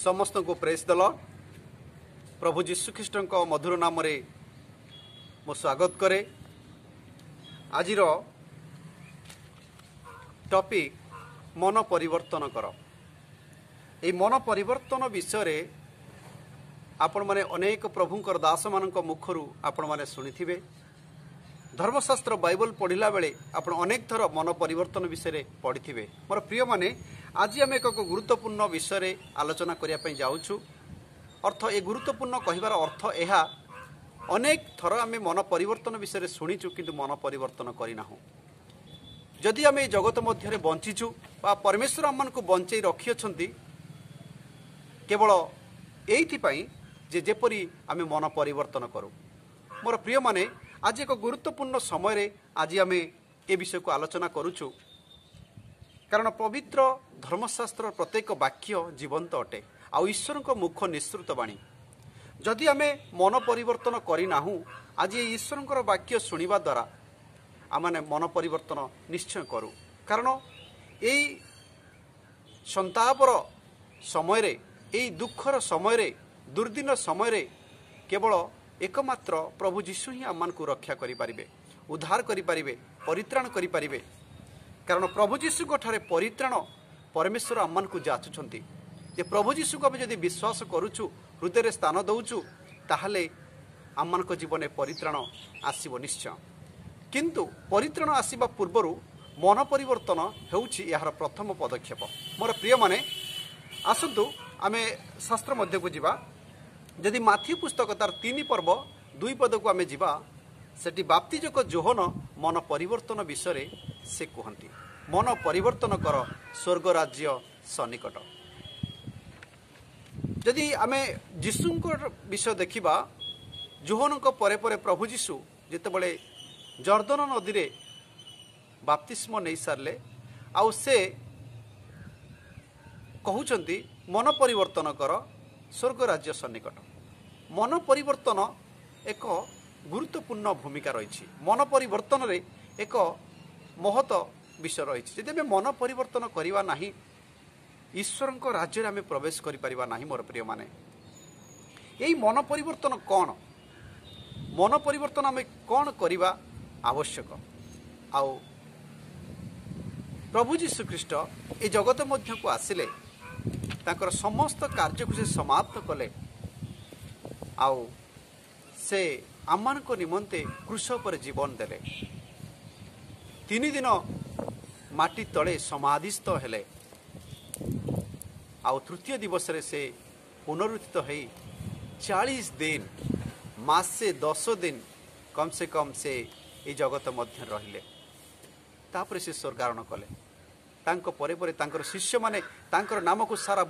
समस्त को प्रेस दल प्रभु जीशु ख्रीष्ट मधुर नाम रे मो स्वागत करे। आज टॉपिक मन परिवर्तन कर। ए मन परिवर्तन विषय आपण माने अनेक प्रभुंकर दास मानक मुखरू आपण माने सुनिथिबे। धर्मशास्त्र बाइबल पढ़िला बेले आपण अनेक थर मन परिवर्तन विषय पढ़िथिबे। मोर प्रिय माने आज आम एक गुरुत्वपूर्ण विषय आलोचना करिया पई जाउछु। अर्थ ए गुरुत्वपूर्ण कहिबार अर्थ एहा अनेक थर आम मन परिवर्तन विषय शुणीचु किंतु मन परिवर्तन करिनाहु। जदि आम ए जगत मध्य बंचीचु बा परमेश्वर आमको बंचई रखी अछंती केवल एइथिपाई जे जेपरी आम मन परिवर्तन करू। मोर प्रिय माने आज एक गुरुत्वपूर्ण समय आज आम ए विषय को आलोचना करुचु कारण पवित्र धर्मशास्त्र प्रत्येक वाक्य जीवंत अटे आ ईश्वर को मुख निश्रुत बाणी। जदि आम मन परिवर्तन करिनाहु आज ईश्वर वाक्य शुणा द्वारा आमने मन परिवर्तन निश्चय करूँ। कारण यही संतापर समय यही दुखर समय दुर्दिन समय केवल एकमात्र प्रभु जीशु ही आम को रक्षा करें, उद्धार करें, परित्राण करें। कारण प्रभु जीशु ठारे परित्राण परमेश्वर आम को जाचुंट। जे प्रभु जीशु को जब विश्वास करुचु हृदय स्थान दौचु ताहले आम जीवन परित्राण आसीब निश्चय। किंतु परित्राण आसीबा पूर्वरु मन परिवर्तन हेउछि यार प्रथम पदक्षेप। मोर प्रिय माने आसंतु आमे शास्त्र मध्य को जीवा। यदि माथ्यू पुस्तक तार 3 पर्व 2 पद को आमे जीवा सेठी बाप्तिजक जोहन मन परिवर्तन विषय से कहती मन परिवर्तन कर स्वर्ग राज्य सन्निकट। यदि आमे जीशुंक विषय देखिबा जोहनक परे परे प्रभु जीशु जेतेबेले जर्दन नदी रे बाप्तिस्म नहीं सारे आउ से कहउचंती मन परिवर्तन कर स्वर्ग राज्य सन्निकट। मन परिवर्तन एक गुरुत्वपूर्ण भूमिका रही। मन परिवर्तन रे एक महत विषय रही। जदि मन परिवर्तन करवा नहीं ईश्वर राज्य में प्रवेश करिपरिबा नहीं। मोर प्रिय माने यही मन परिवर्तन कौन, मन परिवर्तन आम कौन करवा आवश्यक। आउ प्रभु जीशु ख्रीष्ट ए जगत मध्य को आसिले ताकर समस्त कार्य को से समाप्त कले आउ से आमान को निमंते क्रूस पर जीवन देले। 3 दिन माटी तले समाधिस्थ हेले आउ तृतीय दिवस रे से पुनरुत्थित है 40 दिन मासे 10 दिन कम से कम से ये जगत मध्य रहिले। तापर से स्वर्गारोहण कले। तांको परे परे तांकर शिष्य माने तांकर नाम को सारा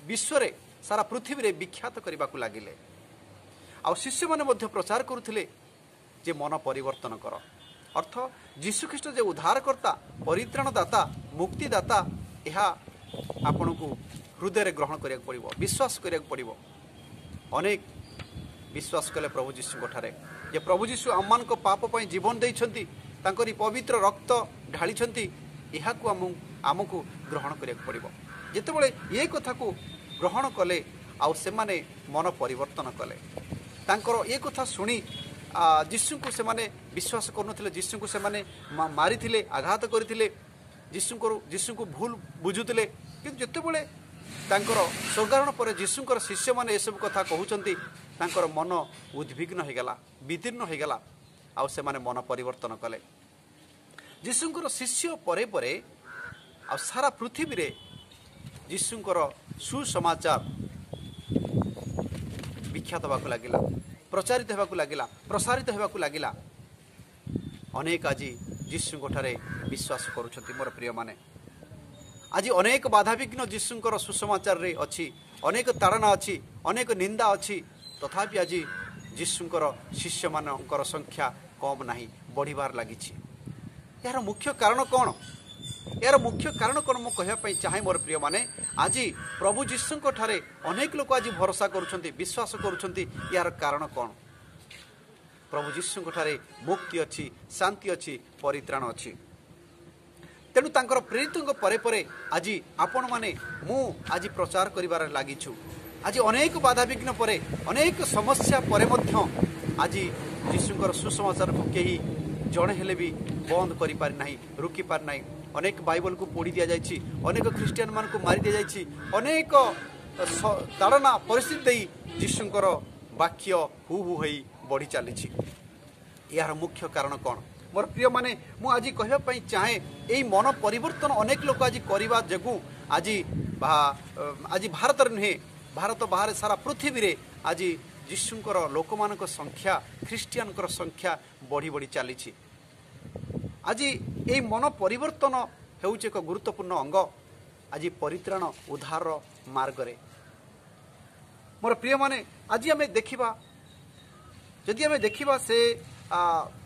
विश्व रे सारा पृथ्वी रे विख्यात करबा को लागिले। आ शिष्य माने मध्य प्रचार करुथिले जे मन परिवर्तन कर। अर्थ जीशु ख्रीष्ट जे उद्धारकर्ता परित्राणदाता मुक्तिदाता यहा आपन को हृदय रे ग्रहण करिया पड़िबो, विश्वास करिया पड़िबो। अनेक विश्वास कले प्रभु जीशु ठारे जे प्रभु जीशु आमान को पाप पई जीवन देइछंती तांकरी पवित्र रक्त ढालिछंती यहा को आमको ग्रहण करिया पड़िबो। जेतेबेले ये कथा को ग्रहण कले आउ से माने मन परिवर्तन कले तांकर ये कथा सुनी जीशु को से माने विश्वास करनथिले। जीशु को से माने मारिथिले, आघात करथिले, जीशु को भूल बुझुथिले। किंतु जेतेबेले तांकर स्वर्गारोहण पर जीशुंकर शिष्य माने ए सब कथा कहउचंती तांकर मन उद्विग्न हो गला, विदीर्ण हो गला आउ से माने मन परिवर्तन कले। जीशुंकर शिष्य परे परे आ सारा पृथ्वी रे जीशुंकर सुसमाचार विख्यात होगा लगिला, प्रचारित होगा लगिला, प्रसारित होगा लगिला। अनेक आज जीशु ठारे विश्वास करुछंती। मोर प्रिय माने आज अनेक बाधाविघ्न जीशुंकर सुसमाचार रे अछि, अनेक ताड़ना अछि, अनेक निंदा अछि। तथापि आज जीशुंकर शिष्य मानकर संख्या कम नहीं, बढ़िबार लागिछि। यार मुख्य कारण कौन? यार मुख्य कारण कौन मु कहया चाहे मोर प्रिय माने आज प्रभु जीशुंक ठारे अनेक लोक आज भरोसा करुछंती, विश्वास करुछंती। यार कारण कौन? प्रभु जीशुंक ठारे मुक्ति अछि, शांति अछि, परित्राण अछि। तेणु तांकर प्रेरितों परे परे आज आपण माने मु आज प्रचार करिबार लागिछु। आज अनेक बाधा विघ्न परे अनेक समस्या परे मध्य आज यीशुंकर सुसमाचार को केही जड़े हेले भी बंद करि पारि नाही, रुकी पारि नाही। अनेक बाइबल को पोड़ी दिया जाइछि, अनेक ख्रिस्टियन मान को मारी दिया जाइछि, अनेक ताड़ना परिस्थिति देई यीशुंकर वाक्य हु हु होई बढ़ी चली। यार मुख्य कारण कौन मोर प्रिय माने मु आज कहबा पई चाहे एई मन परिवर्तन अनेक लोक आज करबा जगु आज आज भारत नुहे भारत बाहर सारा पृथ्वी रे आज यीशुंकर लोक मानक संख्या ख्रिस्टियनकर संख्या बढ़ी बढ़ी चली। आज एई मन परिवर्तन हेउचे एक गुरुत्वपूर्ण अंग आज परित्राण उद्धार मार्ग रे। मोर प्रिय माने आज आमे देखिबा जदि आमे देखिबा से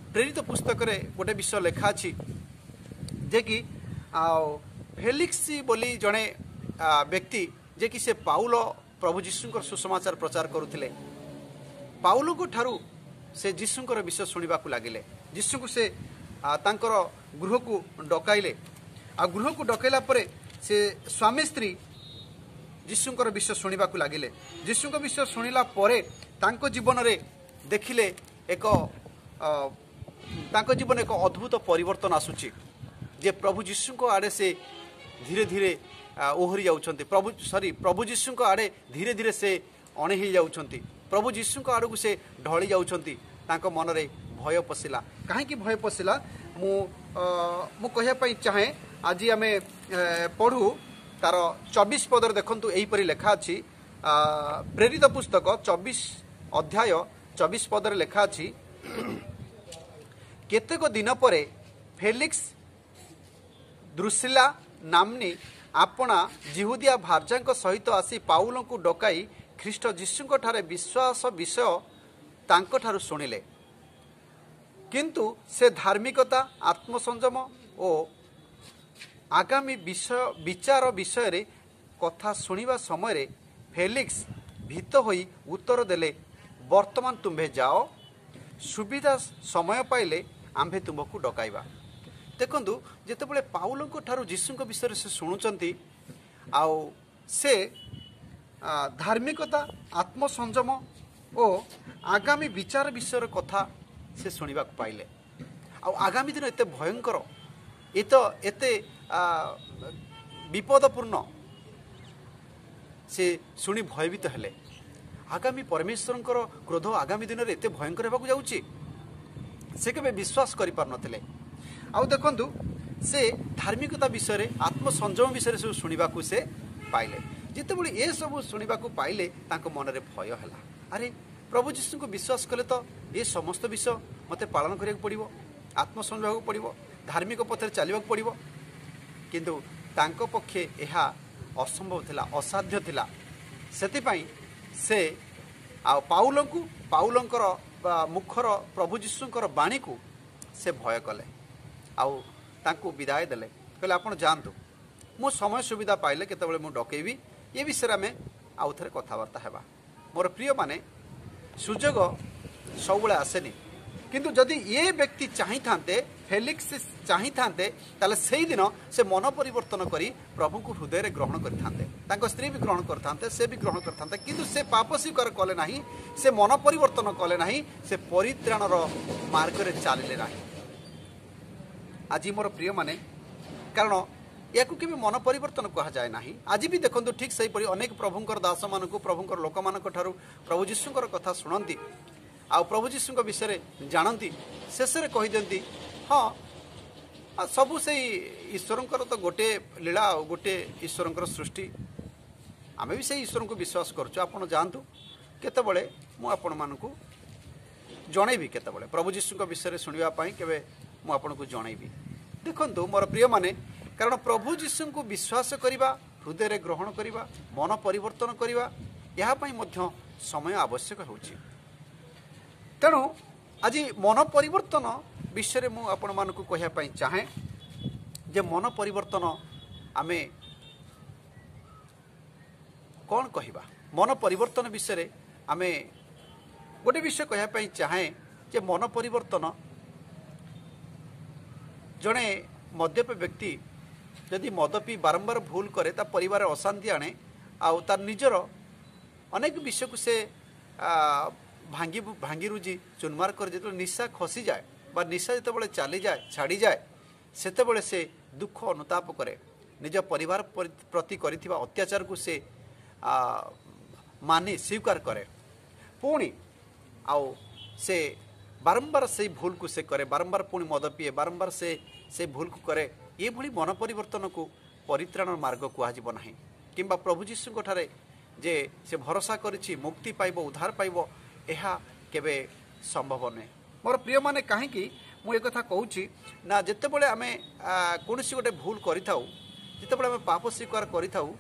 प्रेरित पुस्तक रे गोटे विषय लेखा अछि जे कि फेलिक्स बोली जड़े व्यक्ति जे कि से पाउल प्रभु यीशुंकर सुसमाचार प्रचार करुथिले। पाउल को ठारू से यीशुंकर विषय सुनिबा को लागिले। यीशु को से तांकर गृह को डकाइले। गृह को डकाइला परे से स्वामी स्त्री यीशुंकर विषय सुनिबा को लागिले। यीशुंकर विषय सुनिला परे तांको जीवन रे देखिले एक तांको जीवन एक अद्भुत परिवर्तन आसुची जे प्रभु यीशु को आड़े से धीरे धीरे ओहरी जाउछंती। प्रभु यीशु को आड़े धीरे धीरे से अणे ही जाउछंती। प्रभु यीशु को आड़ू से ढली जाउछंती। तांको मन रे भय पसिला। काहे कि भय पसिला मु कहया पई चाहे आज आमे पढ़ू तार 24 पदर देखंतु एही परि लेखा अछि। प्रेरित पुस्तक 24 अध्याय 24 पदर लेखा अछि। केतेक दिन परे फेलिक्स द्रुसिला नामनी आपना जिहुदिया भार्जा सहित आसी पाउल को डकाई ख्रीष्ट यीशुंक ठारे विश्वास विषय तांको ठारू सुनिले। किंतु से धार्मिकता आत्मसंयम और आगामी विचार विषय रे कथा सुनिबा समय फेलिक्स भीत होई उत्तर देले, वर्तमान तुम्भे जाओ, सुविधा समय पाइले आम्भे तुमको डकाइबा। देखंतु जेतेबेले पाउल को ठारू यीशुंक विषय से शुणुचंती आउ से धार्मिकता आत्मसंयम और आगामी विचार विषय कथा से शुणा पाइले। आगामी दिन एते भयंकर एते विपदपूर्ण से शुणी भयभीत हेले। आगामी परमेश्वरंकर क्रोध आगामी दिन में एते भयंकर होगा जाउची से केबे विश्वास करि पार नथिले। आउ देखंतु से धार्मिकता विषय आत्मसंयम विषय सब शुणा से पाइले। जितेबले ये सब शुणा पाइले तांको मन रे भय हैला। अरे प्रभु यीशु को विश्वास कले तो ये समस्त विषय मते पालन करिया पड़िबो, आत्मसंयम होगा पड़िबो, धार्मिक पथरे चलवा पड़िबो। किंतु तांको पक्षे एहा असंभव थिला, असाध्य थिला। सेतिपाई से आ पाउलंकर मुखर प्रभु यीशुंकर बाणी को से भय कले। आउ तांको विदाय देले, कहले आपण जानतु मो समय सुविधा पाइले केतेबेले मु डकेबी ये विषय में आउ थरे कथावार्ता हेबा। मोर प्रिय माने सुजोग सबुले आसेनी, किंतु जदि ये व्यक्ति चाही थांते फेलिक्स चाही थांते ताले सेही दिन से मन परिवर्तन करी प्रभु को हृदय रे ग्रहण करि थांते। तांको स्त्री भी ग्रहण करथांते, से भी ग्रहण करथांते, किंतु से पाप स्वीकार कले नाही, से मन परिवर्तन कले नाही, से परित्राणर मार्ग रे चालिले नाही। आज मोर प्रिय माने कारण या केबे मन परिवर्तन कहा जाए नाही। आज भी देखंतु ठीक सही परि अनेक प्रभुंकर दास मानकु प्रभुंकर लोक मानक ठारू प्रभु यीशुंकर कथा सुनंती आ प्रभु यीशुंक विषय जानती, शेष रे कहि दियंती हाँ सबु से ईश्वरंकर तो गोटे लीला गोटे ईश्वरंकर सृष्टि। आमे भी से ईश्वर को विश्वास करछु। आपण जानतु केतेबेले मु आपण मानकु जणैबी, केतेबेले प्रभु यीशुंक विषय सुनिबा पई केबे मु आपण को जणैबी। देखंतु मोर प्रिय माने कारण प्रभु यीशु को विश्वास करिबा, हृदय रे ग्रहण करिबा, मन परिवर्तन करिबा या पई मध्य समय आवश्यक होउची। तेणु आज मन परिवर्तन विषय मु आपण मानकु कहिया पई चाहे जे मन परिवर्तन आमे कौन कहिबा। मन परिवर्तन विषय आमे गोटे विषय कहिया पई चाहे जे मन परिवर्तन जड़े मद्यप व्यक्ति जदि मद पी बारंबार भूल करे ता परिवार अशांति आने आउ तार निजर अनेक विषय को से भांगी भांगी रुजी चुनमार कर जो निशा खसी जाए बा निशा जो चली जाए छाड़ी जाए सेतेबेले से दुख अनुताप करे निज परिवार प्रति करिथिबा अत्याचार को से मानि स्वीकार करे पुणी आउ से बारंबार से भूल को से करे बारंबार पुणी मद पिए बारंबार से भूल को करे ये भली मन परिवर्तन को परित्राण मार्ग कहुब ना किंबा प्रभु जीशु ठारे जे से भरोसा करिछि मुक्ति पाइब उद्धार पाइब यह केबे संभव नुहे मोर प्रिय माने कहीं मुझे कथा कहूँ ना जितेबले आम कौन गोटे भूल करूँ जितेबले आम पाप स्वीकार करूँ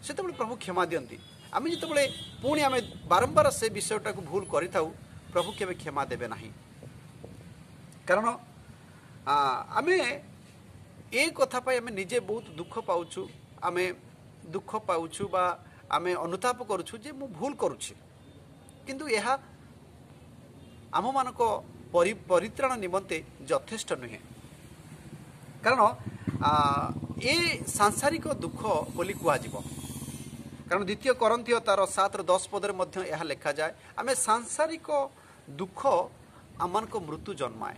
से प्रभु क्षमा दियंती आम जितेबले पुणी आम बारंबार से विषयटा को भूल करूँ प्रभु केबे क्षमा देवे नहीं कारण आम ए कथा आम निजे बहुत दुख पाऊँ आम दुख पाऊँ बा आम अनुताप करुछु जे मु भूल करुछि किंतु यह आम मानक परित्राण निमंते यथेष्ट नुहे कारण ए सांसारिक दुख बोली कहुब कारण द्वितीय करंथियो तार 7:10 पदरे मध्य यह लिखा जाए आम सांसारिक दुख आम मृत्यु जन्माए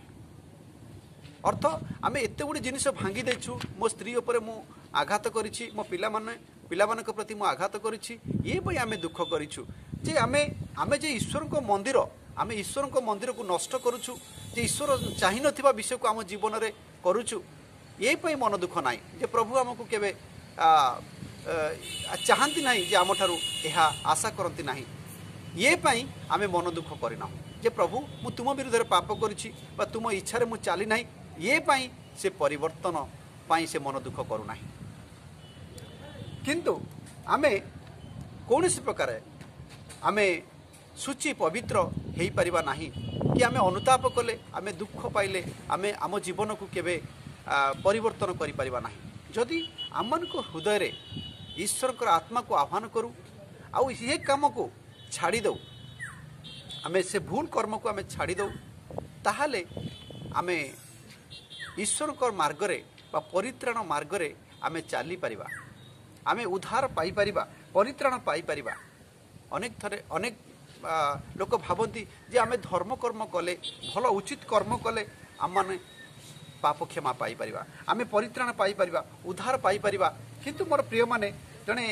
अर्थ आम एत गुड़ी जिनिस भांगी देछु मो स्त्री उपरे मु आघात करिछि मो पिलामानक प्रति मु आघात करिछि ये पई आमे दुख करिछु जे आमे जे ईश्वर को मंदिर आमे ईश्वर को मंदिर को नष्ट करूछु जे ईश्वर चाहि नथिबा विषय को आम जीवन रे करूछु ये पई मन दुख नाही जे प्रभु हमकु केबे चाहती नहीं जे आम ठारू यह आशा करती नहीं ये पई आमे मन दुख करना जे प्रभु मु तुम विरुद्ध पाप करिछि बा तुम इच्छा रे मु चाली नाही ये पाई से परिवर्तन पाई से मन दुख करू नाही किंतु आमे कौन सी प्रकार आमे सूची पवित्र हो पारिबा नाही कि आमे अनुताप कले आमे दुख पाइले आमे आम जीवन को केबे परिवर्तन करि पारिबा नाही जदि आमन को हृदय रे ईश्वर को आत्मा को आह्वान करूँ आउ ये काम को छाड़ी दो आमे से भूल कर्म को आमे छाड़ी दो ताहाले आमे ईश्वर को मार्ग रे बा परित्राण मार्ग रे आमे चाली परिबा आमे उद्धार पाई परिबा परित्राण पाई परिबा अनेक थरे अनेक लोक भावती जे आमे धर्म कर्म कले भल उचित कर्म कले आम माने पाप क्षमा पाई परिबा आमे परित्राण पाई परिबा उद्धार पाई परिबा किंतु मोर प्रिय माने जने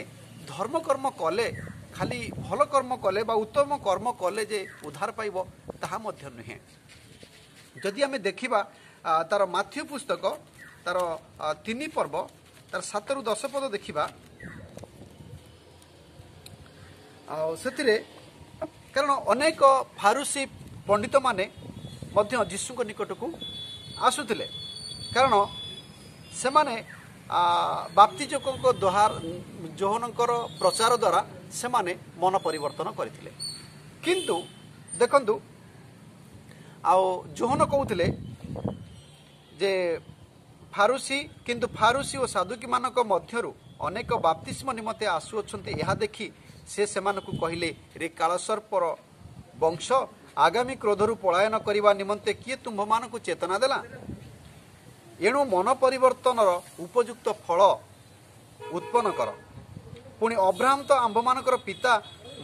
धर्म कर्म कले खाली भल कर्म कले बा उत्तम कर्म कले जे उद्धार पाइब ताहा मध्य नुहे जदि आमे देखिबा तार माथ्यू पुस्तक तार 3 पर्व तार 7 ରୁ 10 पद देखिबा सेतिरे कारण अनेक फारूसी पंडित माने मध्य जीशु को निकट को आसुथिले कारण से माने बाप्तिजको द्वार जोहनकर प्रचार द्वारा से माने मन परिवर्तन करथिले किंतु देखंतु आउ जोहन कहउथिले जे फारूसी किंतु फारूसी और साधुकी मानक मध्यरु अनेक बाप्तिस्म निमते आसु अछंती यहा देखि से सेमानकु कहिले रे कालसर्पर वंश आगामी क्रोधरु पलायन करिवा निमंते किए तुम्भ मानकु चेतना देला एणु मन परिवर्तनर उपयुक्त फल उत्पन्न कर पुणी अब्राहम तो आंभ मानकर पिता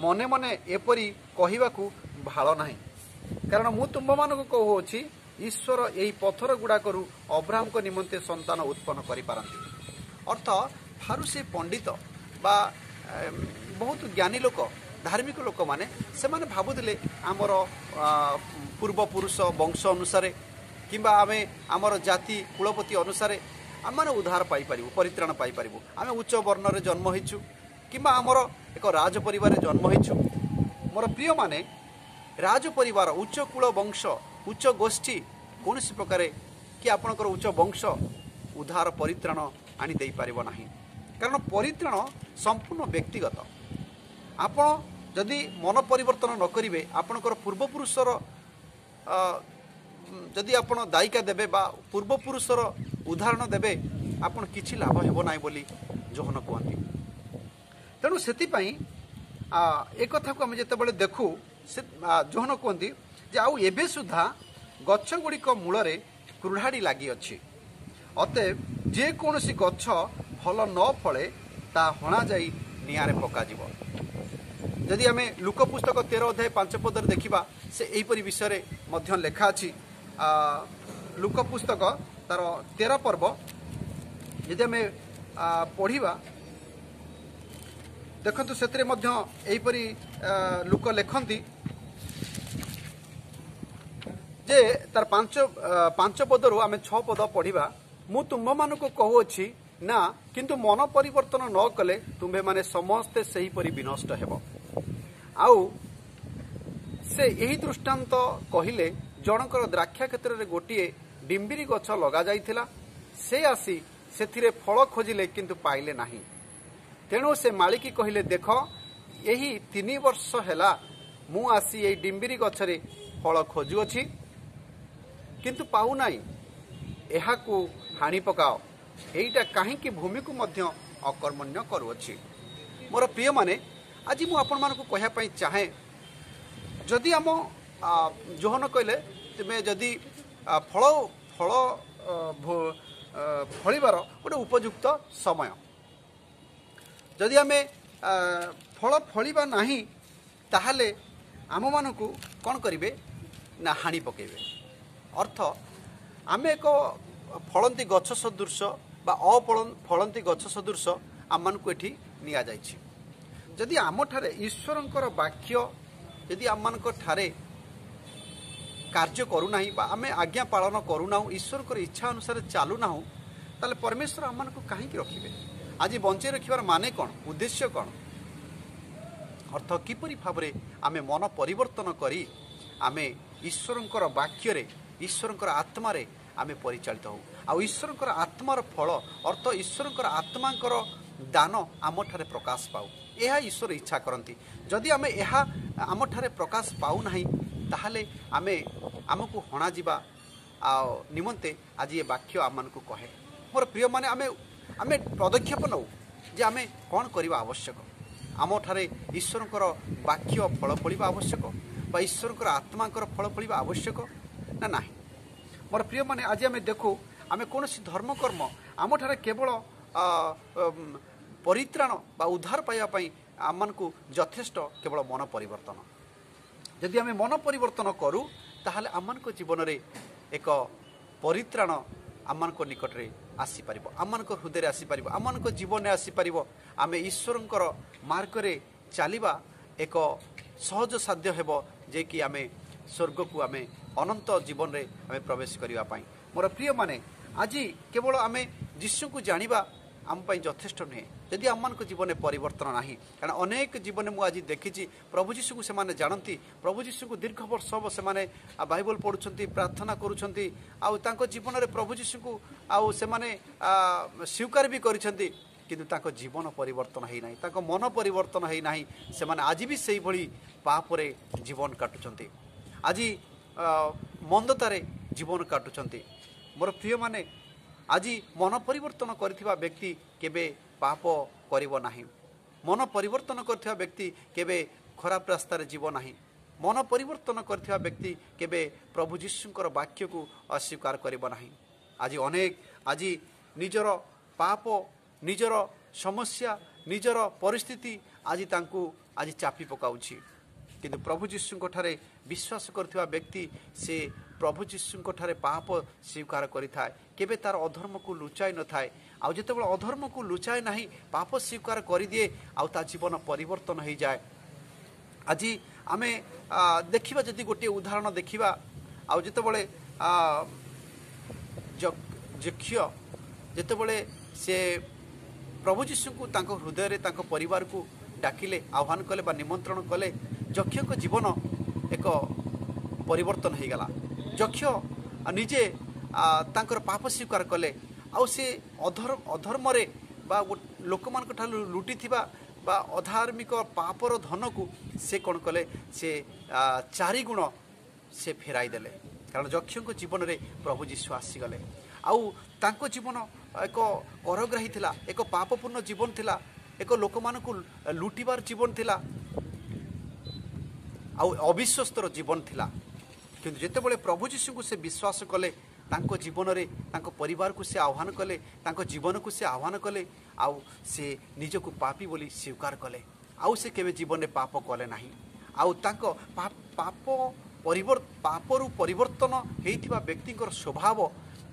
मने मने एपरी कहिबाकू भाल नाही कारण मु तुम्भ मानकु कहूछि ईश्वर यही पत्थर गुड़ाकू अब्राहम को निमंते संतान उत्पन्न करि पारंती अर्थ फारूसी पंडित बा बहुत ज्ञानी लोक धार्मिक लोक माने से माने भाबुदिले आमर पूर्वपुरुष वंश अनुसार किंबा आमे आमर जाति कुलपति अनुसार आम मैंने उद्धार पाई परिबु परित्राण पाई परिबु आमे उच्च वर्ण रे जन्म होइछु किंबा आमर एक राज परिवार रे जन्म होइछु मोर प्रिय माने राज परिवार उच्च कुल वंश उच्च गोष्ठी कौन सी प्रकार कि आपणकर उच्च वंश उद्धार परित्राण आनी दे पारिबो नाही कारण परित्राण संपूर्ण व्यक्तिगत आपण जदि मन परिवर्तन न करिवे आपणकर पूर्वपुरुषर जदि आपण दायिका देबे बा पूर्वपुरुषर उदाहरण देबे आपण किछि लाभ हेबो नाही बोली जोहन कहंती तेणु सेति पई एक कथा को हम जते बेले देखू से जोहन कहंती जे आउ एबे सुधा गच्छ गुड़िक मूल रे क्रुढ़ाड़ी लगी अच्छी अतएव ଯେକୌଣସି ଗଛ ଭଲ ନ ଫଳେ ତାହା ହଣାଯାଇ ନିଆଁରେ ପକାଯିବ। ଯଦି ଆମେ ଲୁକ ପୁସ୍ତକ 13 ଅଧ୍ୟାୟ 5 ପଦରେ ଦେଖିବା ସେ ଏହିପରି ବିଷୟରେ ମଧ୍ୟ ଲେଖା ଅଛି। ଲୁକ ପୁସ୍ତକ ତାର 13 ପର୍ବ ଯଦି ଆମେ ପଢ଼ିବା ଦେଖନ୍ତୁ ସେଥିରେ ମଧ୍ୟ ଏହିପରି ଲୁକ ଲେଖନ୍ତି ଯେ ତାର 5 ପଦରୁ ଆମେ 6 ପଦ ପଢ଼ିବା। ମୁଁ ତୁମମାନଙ୍କୁ କହୁଅଛି ନା, କିନ୍ତୁ ମନ ପରିବର୍ତ୍ତନ ନ କଲେ ତୁମ୍ଭେମାନେ ସମସ୍ତେ ସେହିପରି ବିନଷ୍ଟ ହେବ। ଆଉ ସେ ଏହି ଦୃଷ୍ଟାନ୍ତ କହିଲେ, ଜଣଙ୍କର ଦ୍ରାକ୍ଷା କ୍ଷେତ୍ରରେ ଗୋଟିଏ ଡିମ୍ବିରି ଗଛ ଲଗାଯାଇଥିଲା। ସେ ଆସି ସେଥିରେ ଫଳ ଖୋଜିଲେ କିନ୍ତୁ ପାଇଲେ ନାହିଁ। ତେଣୁ ସେ ମାଳିକି କହିଲେ, ଦେଖ, ଏହି 3 ବର୍ଷ ହେଲା ମୁଁ ଆସି ଏହି ଡିମ୍ବିରି ଗଛରେ ଫଳ ଖୋଜୁଅଛି କିନ୍ତୁ ପାଉନାହିଁ। ଏହାକୁ ହାଣି ପକାଅ। ଏଇଟା କାହିଁକି ଭୂମିକୁ ମଧ୍ୟ ଅକର୍ମଣ୍ୟ କରୁଅଛି। ମୋର ପ୍ରିୟମାନେ, ଆଜି ମୁଁ ଆପଣମାନଙ୍କୁ କହିବା ପାଇଁ ଚାହେଁ, ଯଦି ଆମ ଯୋହନ କହିଲେ ତୁମେ ଯଦି ଫଳ ଫଳିବାର ଗୋଟେ ଉପଯୁକ୍ତ ସମୟ, ଯଦି ଆମେ ଫଳ ଫଳିବା ନାହିଁ ତାହେଲେ ଆମମାନଙ୍କୁ କ'ଣ କରିବେ ନା ହାଣି ପକାଇବେ। ଅର୍ଥ ଆମେ ଏକ ଫଳନ୍ତି ଗଛ ସଦୃଶ ବା ଫଳନ୍ତି ଗଛ ସଦୃଶ ଆମମାନଙ୍କୁ ଏଠି ନିଆଯାଇଛି। ଯଦି ଆମଠାରେ ଈଶ୍ୱରଙ୍କର ବାକ୍ୟ ଯଦି ଆମମାନଙ୍କ ଠାରେ କାର୍ଯ୍ୟ କରୁନାହିଁ ବା ଆମେ ଆଜ୍ଞା ପାଳନ କରୁନାହୁଁ, ଈଶ୍ୱରଙ୍କର ଇଚ୍ଛା ଅନୁସାରେ ଚାଲୁନାହୁଁ, ତାହେଲେ ପରମେଶ୍ୱର ଆମମାନଙ୍କୁ କାହିଁକି ରଖିବେ? ଆଜି ବଞ୍ଚାଇ ରଖିବାର ମାନେ କ'ଣ, ଉଦ୍ଦେଶ୍ୟ କ'ଣ? ଅର୍ଥ କିପରି ଭାବରେ ଆମେ ମନ ପରିବର୍ତ୍ତନ କରି ଆମେ ଈଶ୍ୱରଙ୍କର ବାକ୍ୟରେ ଈଶ୍ୱରଙ୍କର ଆତ୍ମାରେ ଆମେ ପରିଚାଳିତ ହେଉ। ଆଉ ଈଶ୍ୱରଙ୍କର ଆତ୍ମାର ଫଳ ଅର୍ଥ ଈଶ୍ୱରଙ୍କର ଆତ୍ମାଙ୍କର ଦାନ ଆମଠାରେ ପ୍ରକାଶ ପାଉ। ଏହା ଈଶ୍ୱର ଇଚ୍ଛା କରନ୍ତି। ଯଦି ଆମେ ଏହା ଆମଠାରେ ପ୍ରକାଶ ପାଉନାହିଁ ତାହେଲେ ଆମକୁ ହଣାଯିବା ଆଉ ନିମନ୍ତେ ଆଜି ଏ ବାକ୍ୟ ଆମମାନଙ୍କୁ କହେ। ମୋର ପ୍ରିୟମାନେ, ଆମେ ପଦକ୍ଷେପ ନେଉ ଯେ ଆମେ କ'ଣ କରିବା ଆବଶ୍ୟକ। ଆମଠାରେ ଈଶ୍ୱରଙ୍କର ବାକ୍ୟ ଫଳ ଫଳିବା ଆବଶ୍ୟକ ବା ଈଶ୍ୱରଙ୍କର ଆତ୍ମାଙ୍କର ଫଳ ଫଳିବା ଆବଶ୍ୟକ ନା ନାହିଁ। ମୋର ପ୍ରିୟମାନେ, ଆଜି ଆମେ ଦେଖୁ ଆମେ କୌଣସି ଧର୍ମକର୍ମ ଆମଠାରେ କେବଳ ପରିତ୍ରାଣ ବା ଉଦ୍ଧାର ପାଇବା ପାଇଁ ଆମମାନଙ୍କୁ ଯଥେଷ୍ଟ କେବଳ ମନ ପରିବର୍ତ୍ତନ। ଯଦି ଆମେ ମନ ପରିବର୍ତ୍ତନ କରୁ ତାହେଲେ ଆମମାନଙ୍କ ଜୀବନରେ ଏକ ପରିତ୍ରାଣ ଆମମାନଙ୍କ ନିକଟରେ ଆସିପାରିବ, ଆମମାନଙ୍କ ହୃଦୟରେ ଆସିପାରିବ, ଆମମାନଙ୍କ ଜୀବନରେ ଆସିପାରିବ। ଆମେ ଈଶ୍ୱରଙ୍କର ମାର୍ଗରେ ଚାଲିବା ଏକ ସହଜ ସାଧ୍ୟ ହେବ, ଯେ କି ଆମେ ସ୍ୱର୍ଗକୁ ଆମେ ଅନନ୍ତ ଜୀବନରେ ଆମେ ପ୍ରବେଶ କରିବା ପାଇଁ। ମୋର ପ୍ରିୟମାନେ, ଆଜି କେବଳ ଆମେ ଯୀଶୁଙ୍କୁ ଜାଣିବା ଆମ ପାଇଁ ଯଥେଷ୍ଟ ନୁହେଁ ଯଦି ଆମମାନଙ୍କ ଜୀବନରେ ପରିବର୍ତ୍ତନ ନାହିଁ। କାରଣ ଅନେକ ଜୀବନରେ ମୁଁ ଆଜି ଦେଖିଛି ପ୍ରଭୁ ଯୀଶୁଙ୍କୁ ସେମାନେ ଜାଣନ୍ତି, ପ୍ରଭୁ ଯୀଶୁଙ୍କୁ ଦୀର୍ଘ ବର୍ଷ ହେବ ସେମାନେ ବାଇବଲ ପଢ଼ୁଛନ୍ତି, ପ୍ରାର୍ଥନା କରୁଛନ୍ତି, ଆଉ ତାଙ୍କ ଜୀବନରେ ପ୍ରଭୁ ଯୀଶୁଙ୍କୁ ଆଉ ସେମାନେ ସ୍ୱୀକାର ବି କରିଛନ୍ତି, କିନ୍ତୁ ତାଙ୍କ ଜୀବନ ପରିବର୍ତ୍ତନ ହୋଇନାହିଁ, ତାଙ୍କ ମନ ପରିବର୍ତ୍ତନ ହୋଇନାହିଁ। ସେମାନେ ଆଜି ବି ସେଇଭଳି ପାପରେ ଜୀବନ କାଟୁଛନ୍ତି, ଆଜି ମନ୍ଦତାରେ ଜୀବନ କାଟୁଛନ୍ତି। ମୋର ପ୍ରିୟମାନେ, ଆଜି ମନ ପରିବର୍ତ୍ତନ କରିଥିବା ବ୍ୟକ୍ତି କେବେ ପାପ କରିବ ନାହିଁ। ମନ ପରିବର୍ତ୍ତନ କରିଥିବା ବ୍ୟକ୍ତି କେବେ ଖରାପ ରାସ୍ତାରେ ଯିବ ନାହିଁ। ମନ ପରିବର୍ତ୍ତନ କରିଥିବା ବ୍ୟକ୍ତି କେବେ ପ୍ରଭୁ ଯୀଶୁଙ୍କର ବାକ୍ୟକୁ ଅସ୍ୱୀକାର କରିବ ନାହିଁ। ଆଜି ନିଜର ପାପ, ନିଜର ସମସ୍ୟା, ନିଜର ପରିସ୍ଥିତି ତାଙ୍କୁ ଚାପି ପକାଉଛି, କିନ୍ତୁ ପ୍ରଭୁ ଯୀଶୁଙ୍କଠାରେ ବିଶ୍ୱାସ କରୁଥିବା ବ୍ୟକ୍ତି ସେ ପ୍ରଭୁ ଯୀଶୁଙ୍କଠାରେ ପାପ ସ୍ୱୀକାର କରିଥାଏ, କେବେ ତାର ଅଧର୍ମକୁ ଲୁଚାଇ ନଥାଏ। ଆଉ ଯେତେବେଳେ ଅଧର୍ମକୁ ଲୁଚାଏ ନାହିଁ, ପାପ ସ୍ୱୀକାର କରିଦିଏ, ଆଉ ତା ଜୀବନ ପରିବର୍ତ୍ତନ ହୋଇଯାଏ। ଆଜି ଆମେ ଦେଖିବା, ଯଦି ଗୋଟିଏ ଉଦାହରଣ ଦେଖିବା, ଆଉ ଯେତେବେଳେ ଯକ୍ଷ ଯେତେବେଳେ ସେ ପ୍ରଭୁ ଯୀଶୁଙ୍କୁ ତାଙ୍କ ହୃଦୟରେ ତାଙ୍କ ପରିବାରକୁ ଡାକିଲେ, ଆହ୍ୱାନ କଲେ ବା ନିମନ୍ତ୍ରଣ କଲେ, ଯକ୍ଷଙ୍କ ଜୀବନ ଏକ ପରିବର୍ତ୍ତନ ହୋଇଗଲା। ଯକ୍ଷ ନିଜେ ତାଙ୍କର ପାପ ସ୍ୱୀକାର କଲେ, ଆଉ ସେ ଅଧର୍ମରେ ବା ଲୋକମାନଙ୍କ ଠାରୁ ଲୁଟିଥିବା ବା ଅଧାର୍ମିକ ପାପର ଧନକୁ ସେ କ'ଣ କଲେ, ସେ 4 ଗୁଣ ସେ ଫେରାଇ ଦେଲେ। କାରଣ ଯକ୍ଷଙ୍କ ଜୀବନରେ ପ୍ରଭୁ ଯୀଶୁ ଆସିଗଲେ, ଆଉ ତାଙ୍କ ଜୀବନ ଏକ କରଗ୍ରାହୀ ଥିଲା, ଏକ ପାପପୂର୍ଣ୍ଣ ଜୀବନ ଥିଲା, ଏକ ଲୋକମାନଙ୍କୁ ଲୁଟିବାର ଜୀବନ ଥିଲା, ଆଉ ଅବିଶ୍ୱସ୍ତର ଜୀବନ ଥିଲା। କିନ୍ତୁ ଯେତେବେଳେ ପ୍ରଭୁ ଯୀଶୁଙ୍କୁ ସେ ବିଶ୍ୱାସ କଲେ तांको जीवन रे तांको परिवार को से आह्वान कले तांको जीवन को से आह्वान कले आउ से निज को पापी बोली स्वीकार कले आउ से केबे जीवन रे पाप कले नाही आउ तांको पाप पापरु परिवर्तन हेइथिबा व्यक्तिकर स्वभाव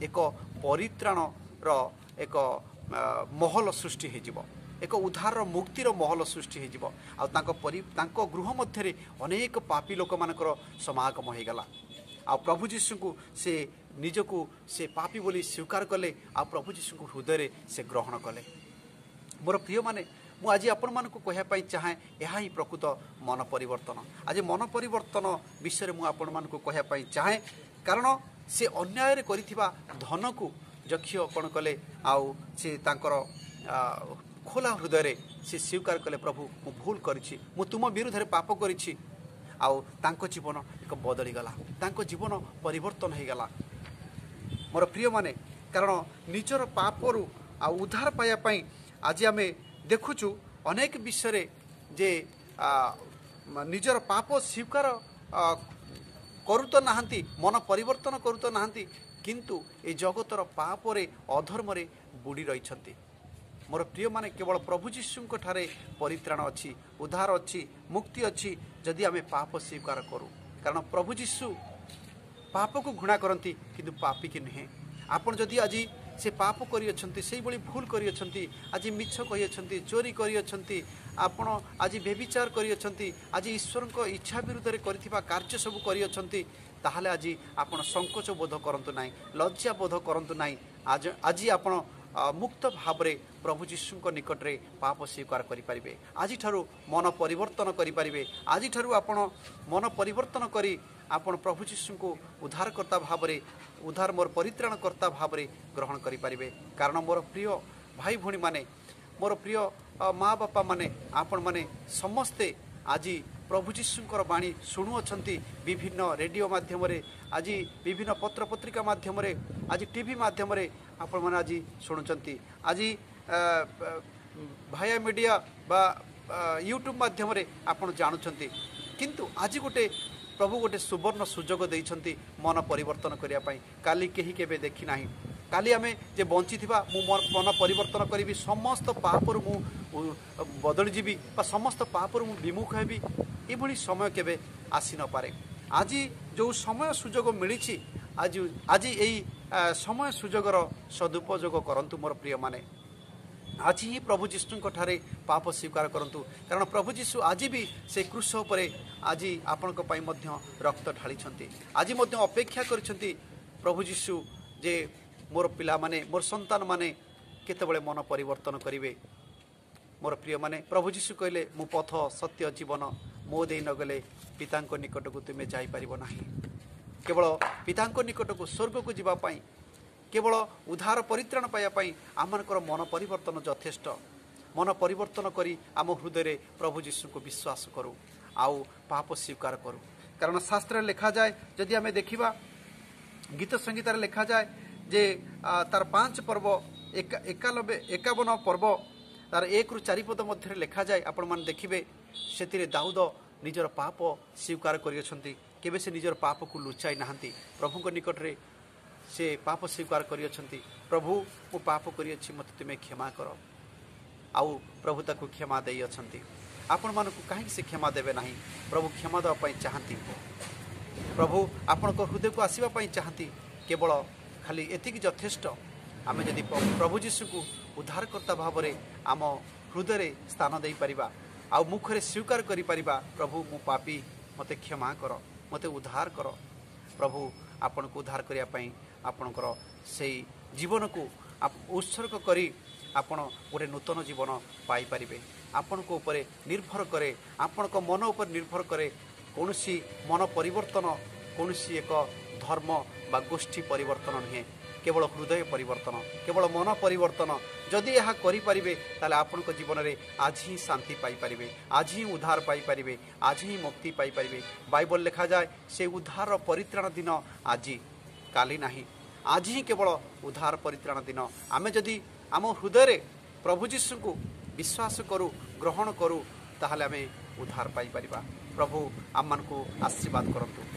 एक परित्राण रो एक महल सृष्टि हेजिबो एक उद्धार मुक्तिर महल सृष्टि हेजिबो आ तांको गृह मध्य अनेक पापी लोक मानकर समागम हो गला आ प्रभु जीशु को से निजको से पापी बोली स्वीकार कले आ प्रभु जीशु को हृदय से ग्रहण कले मोर प्रिय माने मु आज आपण मानक कहया चाहे यह ही प्रकृत मन परिवर्तन आज मन परिवर्तन विषय मु आपण मानक कहया चाहे कारण से अन्याय रे करिथिबा धन को जक्षिय कौन कले आउ से तांकर खोला हृदय से स्वीकार कले प्रभु मु भूल करिछि मु तुम विरुद्ध रे पाप करिछि आउ तांको जीवन एक बदली गला तांको जीवन परिवर्तन हो गला मोर प्रिय माने कारण निजर पापरु आ उद्धार पाया पई आज आमे देखुचु अनेक विषय जे निजर पाप स्वीकार करू तो नाहंती मन परिवर्तन करू तो नाहंती किंतु ए जगतर पाप रे अधर्म रे बुड़ी रही मोर प्रिय माने केवल प्रभु जीशु ठारे परित्राण अच्छी उद्धार अच्छी मुक्ति अच्छी जदि आमे पाप स्वीकार करूँ कारण प्रभु जीशु पाप को घृणा करती किंतु पापी की नुहे आपन जदि आज से पाप करी भूल करी आज मिछ कही चोरी करी आपण आज व्यभिचार करी आज ईश्वर को इच्छा विरुद्ध रे करिथिबा कार्य सब करी ताहले आज आपण संकोच बोध करंतु नाही लज्जा बोध करंतु नाही आज आपण मुक्त भाव रे प्रभु जीशु निकट रे पाप स्वीकार करि परिबे आज ठारू मन परिवर्तन करि परिबे आज ठारू आपण मन परिवर्तन करी आपण प्रभु जीशु को उद्धारकर्ता भाव रे उद्धार मोर परित्राण कर्ता भाव रे ग्रहण करि परिबे कारण मोर प्रिय भाई भणी माने मोर प्रिय माँ बापा माने आपण माने समस्ते आज प्रभु जीशुकर बाणी शुणुअछंती विभिन्न रेडियो माध्यम रे आज विभिन्न पत्र पत्रिका माध्यम रे आज टीवी माध्यम रे आपण माने आज शुणुचंती आज भाया मीडिया बा यूट्यूब माध्यम रे आपण जानुचंती किंतु आज गोटे प्रभु गोटे सुवर्ण सुजोग देइछंती मन परिवर्तन करिया पई काली केही केबे देखि नाही काली आमे जे बंची थिबा मु मन परिवर्तन करिवि समस्त पापरु मु बदली जीवी बा समस्त पापरु मु विमुख हेबी एभली समय केबे आसी न पारे आज जो समय सुजोग मिलिछि आज एई समय सुजोगर सदुपयोग करंतु मोर प्रिय माने आज ही प्रभु जीशु ठारे पाप स्वीकार करंतु कारण प्रभु जीशु आज भी से क्रूस उपरे आज आपण को पई मध्य रक्त ढाली आज मध्य अपेक्षा करिसंती प्रभु जीशु जे मोर पिला माने मोर संतान माने केतेबेले मन परिवर्तन करिवे मोर प्रिय माने प्रभु जीशु कहले मु पथ सत्य जीवन मो देई नगले पितांको निकट को तुमे जाई परिबो नाही केवल पितांको निकट को स्वर्ग को जीवा पाई केवल उद्धार परित्राण पाया पाई आमनकर मन परिवर्तन यथेष्ट मन परिवर्तन करी आम हृदय प्रभु जीशु को विश्वास करूँ आउ पाप स्वीकार करूँ कारण शास्त्र लिखा जाए जदि आम देखा गीत संगीतार लिखा जाए जे तार 5 पर्व 51 पर्व तार 1 ରୁ 4 पद मध्य लिखा जाए आपण मान देखिबे सेतिरे दाऊद निजर पाप स्वीकार करियछंती केबे से निजर पाप को लुचाई नाहंती प्रभु को निकट रे से पाप स्वीकार करियछंती प्रभु मु पाप करियछि मते तुमे क्षमा कर आउ प्रभु ताको क्षमा देई अछंती आपण मानकु काहे से क्षमा देबे नाही प्रभु क्षमा देबा पई चाहंती प्रभु आपण को हृदय को आसीबा पई चाहंती केवल खाली एतिक यथेष्ट आमे जदि प्रभु जीशु को उद्धारकर्ता भाव रे आम हृदय स्थान दे परिबा आ मुखरे स्वीकार करि परिबा प्रभु मु पापी मते क्षमा कर मते उद्धार कर प्रभु आपण को उद्धार करिया पई आपणकर से जीवन को उत्सर्ग करी आपण गोटे नूतन जीवन पाई परिबे आपण को ऊपर निर्भर करे आपण को मन ऊपर निर्भर करे कौनसी मन परिवर्तन कौनसी एक धर्म बा गोष्ठी परिवर्तन नुहे केवल हृदय परिवर्तन केवल मन परिवर्तन जदि यह करें ताले आपण को जीवन में आज ही शांति पाई परिबे आज ही उद्धार पाई परिबे आज ही मुक्ति पाई परिबे बाइबल लिखा जाए से उद्धार परित्राण दिन आज काली नहीं आज ही केवल उद्धार परित्राण दिन आमे जदि आम हृदय प्रभु जीशु को विश्वास करूँ ग्रहण करूँ ताहले आमे उद्धार पाई परिबा प्रभु आम को आशीर्वाद करंतु।